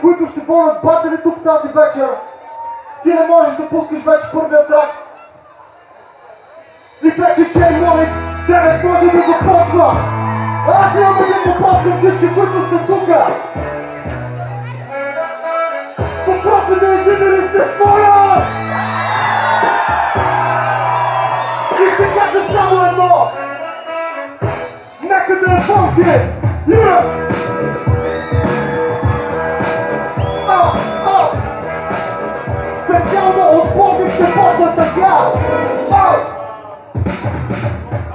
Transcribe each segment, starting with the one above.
които ще водят батери тук тази вечер. Скиле, можеш да пускаш вече първия трак. И вече J-Money 9 може да започва. Аз имам един въпрос към всички, които сте тука. Въпросът ми е, живи ли сте своя? И ще кажа само едно. Нека да е функи! Yeah! Специално от Пловдив ще почна така!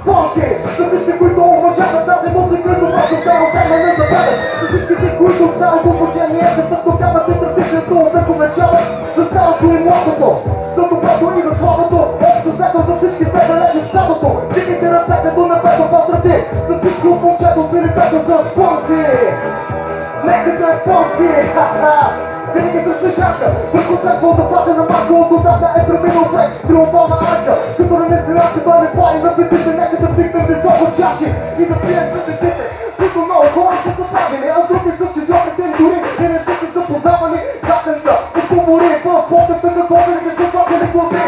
Функи! За всички, които уважават тази музика, добро става време не забравят! За всички, които в цялото обучение се съвтокават и търпичното увековечават за цялото и младото, за доброто и за слабото, общо взето за всички те далече в стадото. Дигайте ръцете до небето в острати, за всичко момчето си лицето за функи! Нека да е функи! Ха-ха! Винаги се слушака, върху църква запасена марка от отдавна е преминал прек триумфална арка. Като не стрелявки той не плани на битите, нека да вдигнем високо чаши и да пием за които много хора са забравили, а други са чуждите им дори и не са се запознавали. Затенка, от помори, в потъпта на годените са платили глави.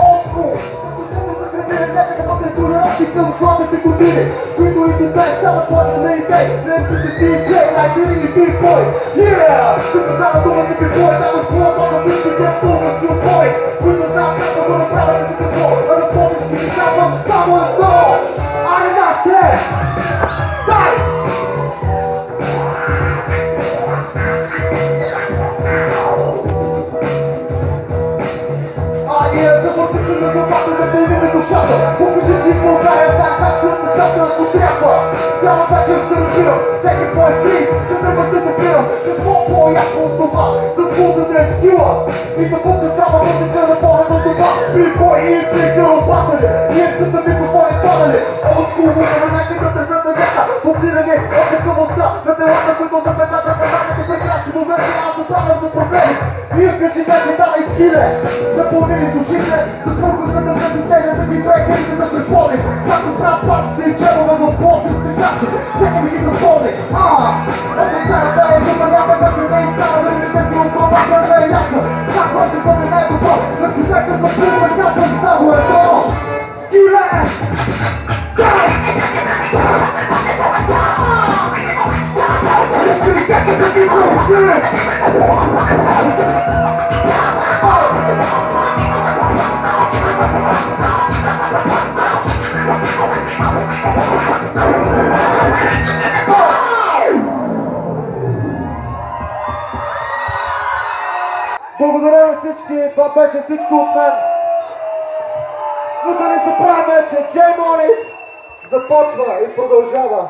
Олдскул, защото са крепили нека да бъде толерантни към сладите години, които и до днес стават плача на идеи. Не са се DJ, лайдери и биг-бой. Yeah! Като знава дума си какво е там от плата на всичките пълности от бой, които знаят как да го направят за какво, а на помнишки ги казвам само едно. Аре нашите! Дай! Ние завършите на главата да пълним душата. Покажи, че в България знае как след нещата ако трябва. Цяла вечер ще разбирам всеки твой приз, за да ме се допирам. Какво по-ясно от това, за твоя да е скила и да пусне цяла музика на поглед от това. Биг-бой и биг-гърл-батъри, ние са да микрофони падали. От скулвата нека да те затъвята, подзирани от гъвкавостта на телата, които запечатват казаните прекрасни моменти. Аз оправям за проблеми. Ние кажи вече давай скиле, запълнили душите, за свърхността на тези да ги брейкерите да припомним. Както прав пасци и челове в плоти с прикачи, всеки ми ги запомни. Ето царата е заманява, да не изстава, не тези от глава, да не е ясна. Как може да бъде най-добро, на човека за първа казвам само едно. Скиле! Дай! Скиле, да ги скиле! Благодаря на всички, това беше всичко от мен. Но да не забравяме, че J-Money започва и продължава.